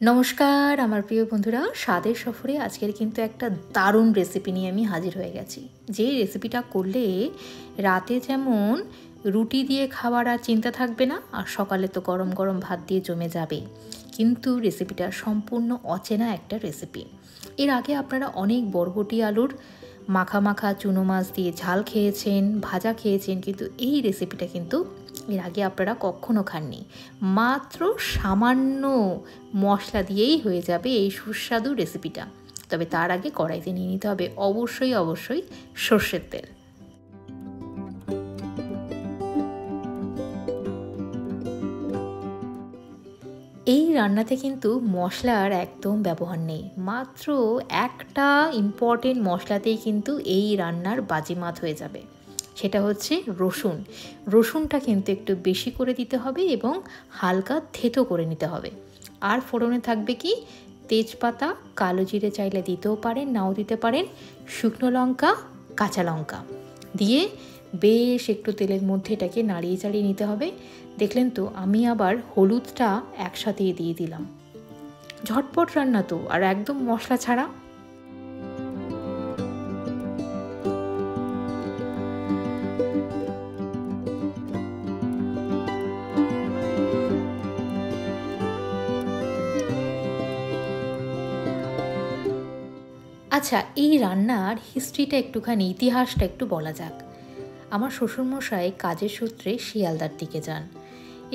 নমস্কার আমার প্রিয় বন্ধুরা, স্বাদের সফরে আজকের কিন্তু একটা দারুণ রেসিপি নিয়ে আমি হাজির হয়ে গেছি। যেই রেসিপিটা করলে রাতে যেমন রুটি দিয়ে খাওয়ার আর চিন্তা থাকবে না, আর সকালে তো গরম গরম ভাত দিয়ে জমে যাবে। কিন্তু রেসিপিটা সম্পূর্ণ অচেনা একটা রেসিপি। এর আগে আপনারা অনেক বরবটি আলুর মাখা মাখা চুনো মাছ দিয়ে ঝাল খেয়েছেন, ভাজা খেয়েছেন, কিন্তু এই রেসিপিটা কিন্তু এর আগে আপনারা কখনো খাননি। মাত্র সামান্য মশলা দিয়েই হয়ে যাবে এই সুস্বাদু রেসিপিটা। তবে তার আগে কড়াইতে নিয়ে নিতে হবে অবশ্যই সর্ষের তেল। এই রান্নাতে কিন্তু মশলার একদম ব্যবহার নেই, মাত্র একটা ইম্পর্টেন্ট মশলাতেই কিন্তু এই রান্নার বাজিমাত হয়ে যাবে। সেটা হচ্ছে রসুন। রসুনটা কিন্তু একটু বেশি করে দিতে হবে এবং হালকা থেতো করে নিতে হবে। আর ফোড়নে থাকবে কি তেজপাতা, কালো জিরে চাইলে দিতেও পারেন, নাও দিতে পারেন, শুকনো লঙ্কা, কাঁচা লঙ্কা দিয়ে বেশ একটু তেলের মধ্যে এটাকে নাড়িয়ে চাড়িয়ে নিতে হবে। দেখলেন তো, আমি আবার হলুদটা একসাথেই দিয়ে দিলাম। ঝটপট রান্না তো, আর একদম মশলা ছাড়া। আচ্ছা, এই রান্নার হিস্ট্রিটা একটুখানি, ইতিহাসটা একটু বলা যাক। আমার শ্বশুরমশাই কাজের সূত্রে শিয়ালদার দিকে যান।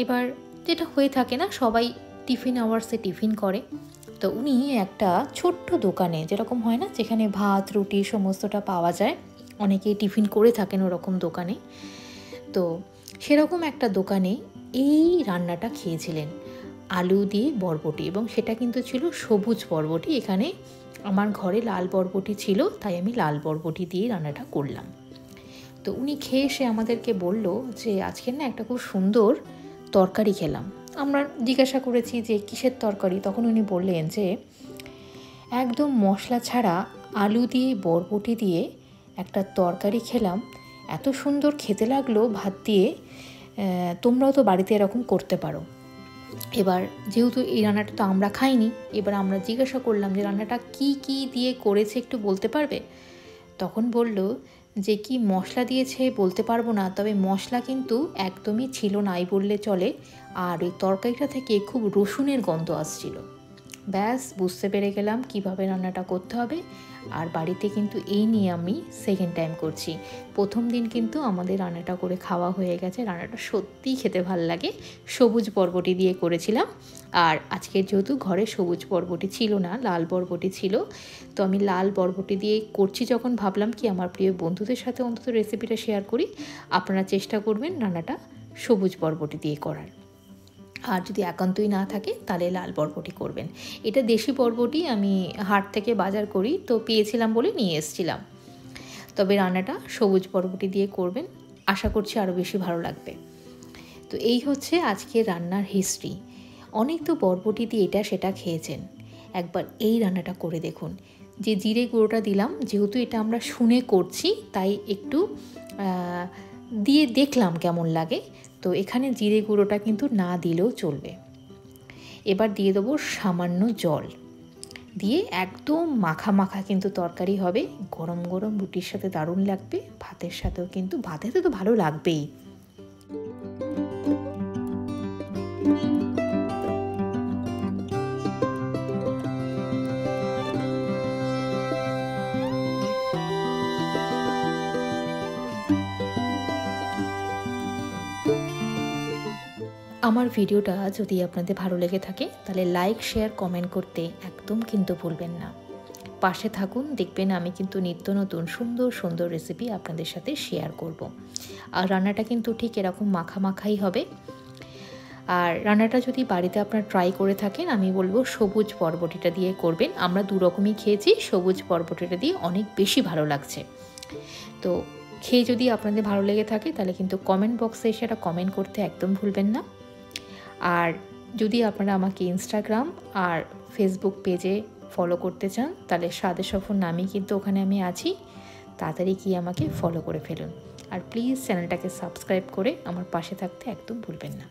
এবার যেটা হয়ে থাকে না, সবাই টিফিন আওয়ার্সে টিফিন করে, তো উনি একটা ছোট্ট দোকানে, যেরকম হয় না যেখানে ভাত রুটি সমস্তটা পাওয়া যায়, অনেকেই টিফিন করে থাকেন ওরকম দোকানে, তো সেরকম একটা দোকানে এই রান্নাটা খেয়েছিলেন, আলু দিয়ে বরবটি, এবং সেটা কিন্তু ছিল সবুজ বরবটি। এখানে আমার ঘরে লাল বরবটি ছিল, তাই আমি লাল বরবটি দিয়ে রান্নাটা করলাম। তো উনি খেয়ে এসে আমাদেরকে বলল যে আজকের না একটা খুব সুন্দর তরকারি খেলাম। আমরা জিজ্ঞাসা করেছি যে কিসের তরকারি, তখন উনি বললেন যে একদম মশলা ছাড়া আলু দিয়ে বরবটি দিয়ে একটা তরকারি খেলাম, এত সুন্দর খেতে লাগলো ভাত দিয়ে, তোমরাও তো বাড়িতে এরকম করতে পারো। এবার যেহেতু এই রান্নাটা তো আমরা খাইনি, এবার আমরা জিজ্ঞাসা করলাম যে রান্নাটা কি দিয়ে করেছে একটু বলতে পারবে? তখন বলল যে কি মশলা দিয়েছে বলতে পারবো না, তবে মশলা কিন্তু একদমই ছিল নাই বললে চলে, আর ওই তরকারিটা থেকে খুব রসুনের গন্ধ আসছিল। ব্যাস বুঝতে পেরে গেলাম কিভাবে রান্নাটা করতে হবে। আর বাড়িতে কিন্তু এই নিয়ে আমি সেকেন্ড টাইম করছি। প্রথম দিন কিন্তু আমাদের রান্নাটা করে খাওয়া হয়ে গেছে, রান্নাটা সত্যিই খেতে ভাল লাগে। সবুজ বরবটি দিয়ে করেছিলাম, আর আজকের যেহেতু ঘরে সবুজ বরবটি ছিল না, লাল বরবটি ছিল, তো আমি লাল বরবটি দিয়ে করছি। যখন ভাবলাম কি আমার প্রিয় বন্ধুদের সাথে অন্তত রেসিপিটা শেয়ার করি, আপনারা চেষ্টা করবেন রান্নাটা সবুজ বরবটি দিয়ে করার। আর যদি একান্তই না থাকে তাহলে লাল বরবটি করবেন। এটা দেশি বরবটি আমি হাট থেকে বাজার করি, তো পেয়েছিলাম বলে নিয়ে এসেছিলাম। তবে রান্নাটা সবুজ বরবটি দিয়ে করবেন, আশা করছি আরও বেশি ভালো লাগবে। তো এই হচ্ছে আজকের রান্নার হিস্ট্রি। অনেক তো বরবটি দিয়ে এটা সেটা খেয়েছেন, একবার এই রান্নাটা করে দেখুন। যে জিরে গুঁড়োটা দিলাম, যেহেতু এটা আমরা শুনে করছি তাই একটু দিয়ে দেখলাম কেমন লাগে, তো এখানে জিরে গুঁড়োটা কিন্তু না দিলেও চলবে। এবার দিয়ে দেবো সামান্য জল, দিয়ে একদম মাখা মাখা কিন্তু তরকারি হবে। গরম গরম রুটির সাথে দারুণ লাগবে, ভাতের সাথেও কিন্তু, ভাতেতে তো ভালো লাগবেই। আমার ভিডিওটা যদি আপনাদের ভালো লেগে থাকে তাহলে লাইক শেয়ার কমেন্ট করতে একদম কিন্তু ভুলবেন না। পাশে থাকুন, দেখবেন আমি কিন্তু নিত্য নতুন সুন্দর সুন্দর রেসিপি আপনাদের সাথে শেয়ার করব। আর রান্নাটা কিন্তু ঠিক এরকম মাখা মাখাই হবে। আর রান্নাটা যদি বাড়িতে আপনার ট্রাই করে থাকেন, আমি বলবো সবুজ বরবটিটা দিয়ে করবেন। আমরা দু রকমই খেয়েছি, সবুজ বরবটিটা দিয়ে অনেক বেশি ভালো লাগছে। তো খেয়ে যদি আপনাদের ভালো লেগে থাকে তাহলে কিন্তু কমেন্ট বক্সে সেটা কমেন্ট করতে একদম ভুলবেন না। আর যদি আপনারা আমাকে ইনস্টাগ্রাম আর ফেসবুক পেজে ফলো করতে চান তাহলে স্বাদের সফর নামেই কিন্তু ওখানে আমি আছি, তাড়াতাড়ি গিয়ে আমাকে ফলো করে ফেলুন। আর প্লিজ চ্যানেলটাকে সাবস্ক্রাইব করে আমার পাশে থাকতে একদম ভুলবেন না।